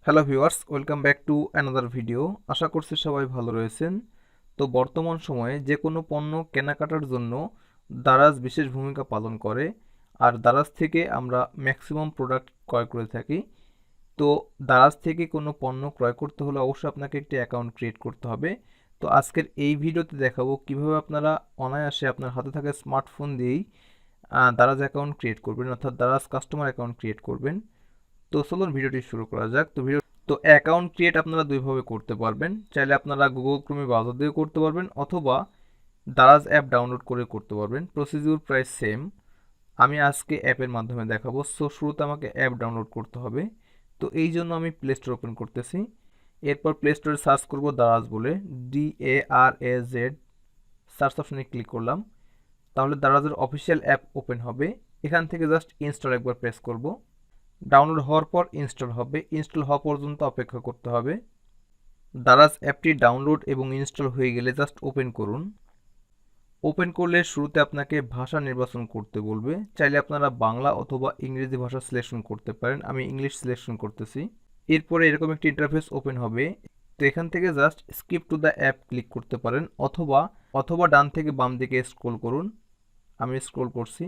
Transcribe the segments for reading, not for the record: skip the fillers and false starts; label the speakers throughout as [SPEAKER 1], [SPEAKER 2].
[SPEAKER 1] Hello viewers, welcome back to another video. আশা করছি সবাই ভালো রয়েছেন। তো বর্তমান সময়ে যে কোনো পণ্য কেনাকাটার জন্য দারাজ বিশেষ ভূমিকা পালন করে, আর দারাজ থেকে আমরা ম্যাক্সিমাম প্রোডাক্ট ক্রয় করে থাকি। তো দারাজ থেকে কোনো পণ্য ক্রয় করতে হলে অবশ্যই আপনাকে একটি অ্যাকাউন্ট ক্রিয়েট করতে হবে। তো আজকের এই ভিডিওতে দেখাবো কিভাবে আপনারা অনায়াসে আপনার হাতে থাকা স্মার্টফোন দিয়েই দারাজ অ্যাকাউন্ট ক্রিয়েট করবেন, অর্থাৎ দারাজ কাস্টমার অ্যাকাউন্ট ক্রিয়েট করবেন। তো চলুন ভিডিওটি শুরু করা যাক। তো অ্যাকাউন্ট ক্রিয়েট আপনারা দুইভাবে করতে পারবেন। চাইলে আপনারা গুগল ক্রোমে ব্রাউজার দিয়েও করতে পারবেন, অথবা দারাজ অ্যাপ ডাউনলোড করে করতে পারবেন। প্রসিডিউর প্রায় সেম। আমি আজকে অ্যাপের মাধ্যমে দেখাবো। সো শুরুতে আমাকে অ্যাপ ডাউনলোড করতে হবে। তো এই জন্য আমি প্লে স্টোর ওপেন করতেছি। এরপর প্লে স্টোরে সার্চ করব দারাজ বলে, DARAZ। সার্চ অপশনে ক্লিক করলাম। তাহলে দারাজের অফিসিয়াল অ্যাপ ওপেন হবে। এখান থেকে জাস্ট ইনস্টল একবার প্রেস করব। ডাউনলোড হওয়ার পর ইনস্টল হবে। ইনস্টল হওয়া পর্যন্ত অপেক্ষা করতে হবে। দারাজ অ্যাপটি ডাউনলোড এবং ইনস্টল হয়ে গেলে জাস্ট ওপেন করুন। ওপেন করলে শুরুতে আপনাকে ভাষা নির্বাচন করতে বলবে। চাইলে আপনারা বাংলা অথবা ইংরেজি ভাষা সিলেকশন করতে পারেন। আমি ইংলিশ সিলেকশন করতেছি। এরপরে এরকম একটি ইন্টারফেস ওপেন হবে। তো এখান থেকে just skip to the app click করতে পারেন, অথবা ডান থেকে বাম দিকে স্ক্রল করুন। আমি স্ক্রল করছি।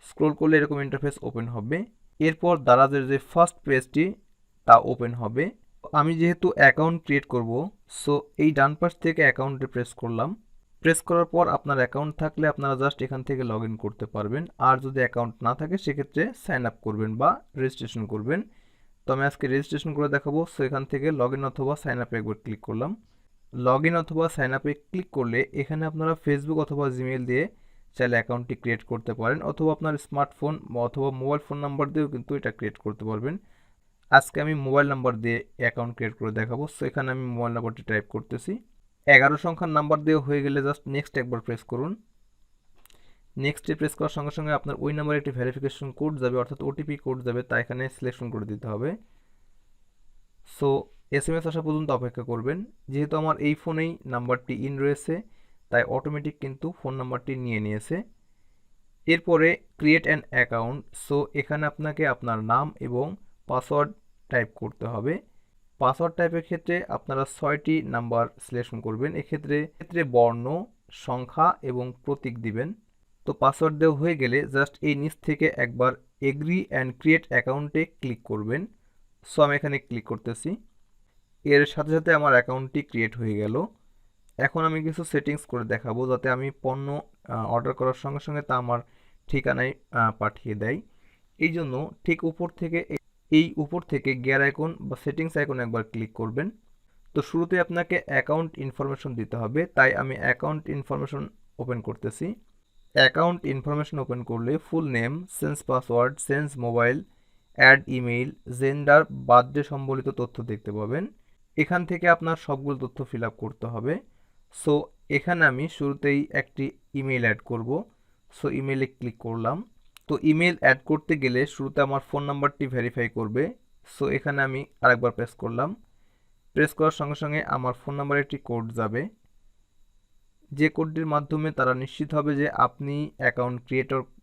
[SPEAKER 1] স্ক্রল করলে এরকম ইন্টারফেস ওপেন হবে। এরপর দারাজের যে ফার্স্ট পেজটি তা ওপেন হবে। আমি যেহেতু অ্যাকাউন্ট ক্রিয়েট করব, সো এই ডান পাশ থেকে অ্যাকাউন্টে প্রেস করলাম। প্রেস করার পর আপনার অ্যাকাউন্ট থাকলে আপনারা জাস্ট এখান থেকে লগ ইন করতে পারবেন, আর যদি অ্যাকাউন্ট না থাকে সেক্ষেত্রে সাইন আপ করবেন বা রেজিস্ট্রেশন করবেন। তো আমি আজকে রেজিস্ট্রেশন করে দেখাবো। সো এখান থেকে লগ ইন অথবা সাইন আপে একবার ক্লিক করলাম। লগ ইন অথবা সাইন আপে ক্লিক করলে এখানে আপনারা ফেসবুক অথবা জিমেল দিয়ে চাইলে অ্যাকাউন্টটি ক্রিয়েট করতে পারেন, অথবা আপনার স্মার্টফোন অথবা মোবাইল ফোন নাম্বার দিয়েও কিন্তু এটা ক্রিয়েট করতে পারবেন। আজকে আমি মোবাইল নাম্বার দিয়ে অ্যাকাউন্ট ক্রিয়েট করে দেখাবো। সো এখানে আমি মোবাইল নাম্বারটি টাইপ করতেছি। 11 সংখ্যার নাম্বার দিয়ে হয়ে গেলে জাস্ট নেক্সট একবার প্রেস করুন। নেক্সটে প্রেস করার সঙ্গে সঙ্গে আপনার ওই নাম্বারে একটি ভেরিফিকেশন কোড যাবে, অর্থাৎ ওটিপি কোড যাবে, তা এখানে সিলেকশন করে দিতে হবে। সো SMS আসা পর্যন্ত অপেক্ষা করবেন। যেহেতু আমার এই ফোনেই নাম্বারটি ইন রয়েছে, তাই অটোমেটিক কিন্তু ফোন নাম্বারটি নিয়ে নিয়েছে। এরপরে ক্রিয়েট অ্যান অ্যাকাউন্ট। সো এখানে আপনাকে আপনার নাম এবং পাসওয়ার্ড টাইপ করতে হবে। পাসওয়ার্ড টাইপের ক্ষেত্রে আপনারা 6টি নাম্বার সিলেকশন করবেন। এক্ষেত্রে বর্ণ, সংখ্যা এবং প্রতীক দিবেন। তো পাসওয়ার্ড দেওয়া হয়ে গেলে জাস্ট এই নিচ থেকে একবার এগ্রি অ্যান্ড ক্রিয়েট অ্যাকাউন্টে ক্লিক করবেন। সো আমি এখানে ক্লিক করতেছি। এর সাথে সাথে আমার অ্যাকাউন্টটি ক্রিয়েট হয়ে গেল। এখন আমি কিছু সেটিংস করে দেখাবো, যাতে আমি পণ্য অর্ডার করার সঙ্গে সঙ্গে তা আমার ঠিকানায় পাঠিয়ে দেয়। এই জন্য ঠিক উপর থেকে গিয়ার আইকন বা সেটিংস আইকন একবার ক্লিক করবেন। তো শুরুতে আপনাকে অ্যাকাউন্ট ইনফরমেশন দিতে হবে, তাই আমি অ্যাকাউন্ট ইনফরমেশন ওপেন করতেছি। অ্যাকাউন্ট ইনফরমেশন ওপেন করলে full name, change password, change mobile, add email, gender, birthday সম্বলিত তথ্য দেখতে পাবেন। এখান থেকে আপনার সবগুলো তথ্য ফিল আপ করতে হবে। সো এখানে আমি শুরুতেই একটি ইমেইল অ্যাড করব। সো ইমেইলে ক্লিক করলাম। তো ইমেইল অ্যাড করতে গেলে শুরুতে আমার ফোন নাম্বারটি ভেরিফাই করবে। সো এখানে আমি আরেকবার প্রেস করলাম। প্রেস করার সঙ্গে সঙ্গে আমার ফোন নাম্বারে একটি কোড যাবে, যে কোডটির মাধ্যমে তারা নিশ্চিত হবে যে আপনি অ্যাকাউন্ট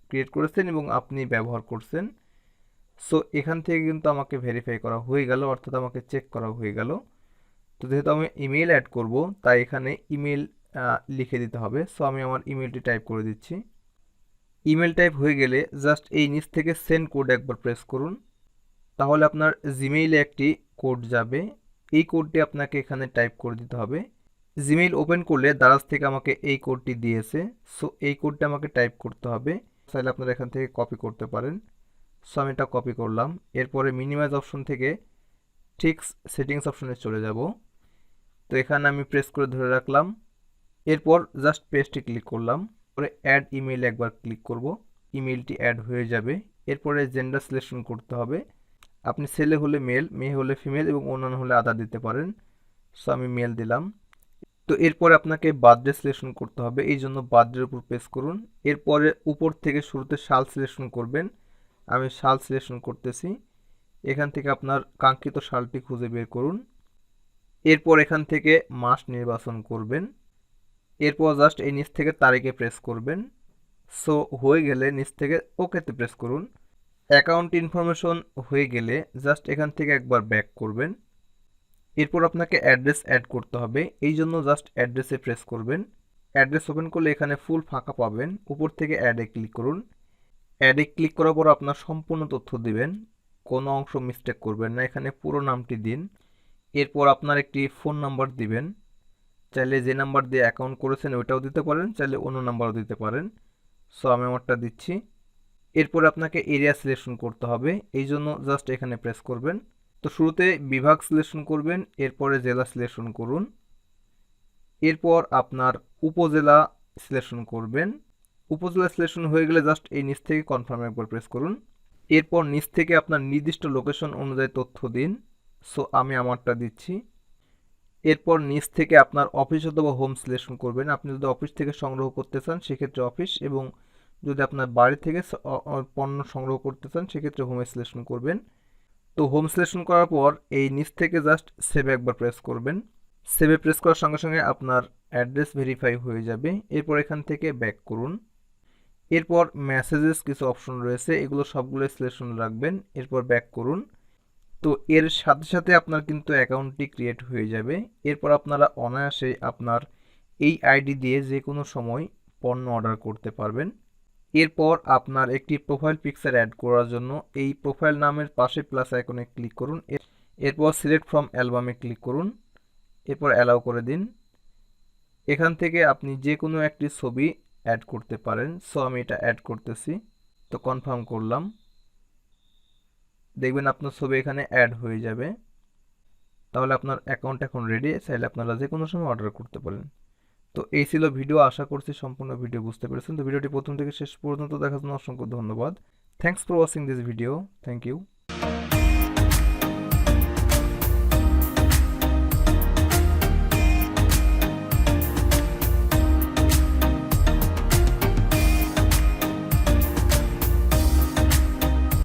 [SPEAKER 1] ক্রিয়েট করেছেন এবং আপনি ব্যবহার করছেন। সো এখান থেকে কিন্তু আমাকে ভেরিফাই করা হয়ে গেল, অর্থাৎ আমাকে চেক করা হয়ে গেল। তো যেহেতু আমি ইমেল অ্যাড করব, তাই এখানে ইমেল লিখে দিতে হবে। সো আমি আমার ইমেলটি টাইপ করে দিচ্ছি। ইমেল টাইপ হয়ে গেলে জাস্ট এই নিচ থেকে সেন্ড কোড একবার প্রেস করুন। তাহলে আপনার জিমেইলে একটি কোড যাবে। এই কোডটি আপনাকে এখানে টাইপ করে দিতে হবে। জিমেইল ওপেন করলে দারাজ থেকে আমাকে এই কোডটি দিয়েছে। সো এই কোডটি আমাকে টাইপ করতে হবে। চাইলে আপনারা এখান থেকে কপি করতে পারেন। সো আমি এটা কপি করলাম। এরপরে মিনিমাইজ অপশন থেকে ঠিক সেটিংস অপশনে চলে যাব। তো এখানে আমি প্রেস করে ধরে রাখলাম। এরপর জাস্ট পেস্টে ক্লিক করলাম। পরে অ্যাড ইমেইল একবার ক্লিক করব। ইমেইলটি অ্যাড হয়ে যাবে। এরপরে জেন্ডার সিলেকশন করতে হবে। আপনি ছেলে হলে মেল, মেয়ে হলে ফিমেল এবং অন্যান্য হলে আদার দিতে পারেন। সো আমি মেল দিলাম। তো এরপরে আপনাকে বার্থডে সিলেকশন করতে হবে, এই জন্য বার্থডের উপর প্রেস করুন। এরপরে উপর থেকে শুরুতে সাল সিলেকশন করবেন। আমি সাল সিলেকশন করতেছি। এখান থেকে আপনার কাঙ্ক্ষিত সালটি খুঁজে বের করুন। এরপর এখান থেকে মাস নির্বাচন করবেন। এরপর জাস্ট এই নিচ থেকে তারিখে প্রেস করবেন। সো হয়ে গেলে নিচ থেকে ওকেতে প্রেস করুন। অ্যাকাউন্ট ইনফরমেশন হয়ে গেলে জাস্ট এখান থেকে একবার ব্যাক করবেন। এরপর আপনাকে অ্যাড্রেস অ্যাড করতে হবে, এই জন্য জাস্ট অ্যাড্রেসে প্রেস করবেন। অ্যাড্রেস ওপেন করলে এখানে ফুল ফাঁকা পাবেন, উপর থেকে অ্যাডে ক্লিক করুন। অ্যাডে ক্লিক করার পর আপনার সম্পূর্ণ তথ্য দিবেন, কোনো অংশ মিস্টেক করবেন না, এখানে পুরো নামটি দিন। এরপর আপনার একটি ফোন নাম্বার দিবেন, চাইলে যে নাম্বার দিয়ে অ্যাকাউন্ট করেছেন ওইটাও দিতে পারেন, চাইলে অন্য নাম্বারও দিতে পারেন। সো আমি আমারটা দিচ্ছি। এরপর আপনাকে এরিয়া সিলেকশন করতে হবে, এই জন্য জাস্ট এখানে প্রেস করবেন। তো শুরুতে বিভাগ সিলেকশন করবেন, এরপরে জেলা সিলেকশন করুন। এরপর আপনার উপজেলা সিলেকশন করবেন। উপজেলা সিলেকশন হয়ে গেলে জাস্ট এই নিচ থেকে কনফার্ম একবার প্রেস করুন। এরপর নিচ থেকে আপনার নির্দিষ্ট লোকেশন অনুযায়ী তথ্য দিন। সো আমি আমারটা দিচ্ছি। এরপর নিচ থেকে আপনার অফিস অথবা হোম সিলেকশন করবেন, আপনি যদি অফিস থেকে সংগ্রহ করতে চান সেক্ষেত্রে অফিস, এবং যদি আপনার বাড়ি থেকে পণ্য সংগ্রহ করতে চান সেক্ষেত্রে হোমে সিলেকশন করবেন। তো হোম সিলেকশন করার পর এই নিচ থেকে জাস্ট সেভে একবার প্রেস করবেন। সেভে প্রেস করার সঙ্গে সঙ্গে আপনার অ্যাড্রেস ভেরিফাই হয়ে যাবে। এরপর এখান থেকে ব্যাক করুন। এরপর মেসেজেস কিছু অপশন রয়েছে, এগুলো সবগুলো সিলেকশন রাখবেন। এরপর ব্যাক করুন। তো এর সাথে সাথে আপনার কিন্তু অ্যাকাউন্টটি ক্রিয়েট হয়ে যাবে। এরপর আপনারা অনায়াসে আপনার এই আইডি দিয়ে যে কোনো সময় পণ্য অর্ডার করতে পারবেন। এরপর আপনার একটি প্রোফাইল পিকচার অ্যাড করার জন্য এই প্রোফাইল নামের পাশে প্লাস আইকনে ক্লিক করুন। এরপর সিলেক্ট ফ্রম অ্যালবামে ক্লিক করুন। এরপর অ্যালাউ করে দিন। এখান থেকে আপনি যে কোনো একটি ছবি অ্যাড করতে পারেন। সো আমি এটা অ্যাড করতেছি। তো কনফার্ম করলাম। দেখবেন আপনার ছবি এখানে অ্যাড হয়ে যাবে। তাহলে আপনার অ্যাকাউন্ট এখন রেডি, চাইলে আপনারা যে কোনো সময় অর্ডার করতে পারেন। তো এই ছিল ভিডিও, আশা করছি সম্পূর্ণ ভিডিও বুঝতে পেরেছেন। তো ভিডিওটি প্রথম থেকে শেষ পর্যন্ত দেখার জন্য অসংখ্য ধন্যবাদ। Thanks for watching this video. Thank you.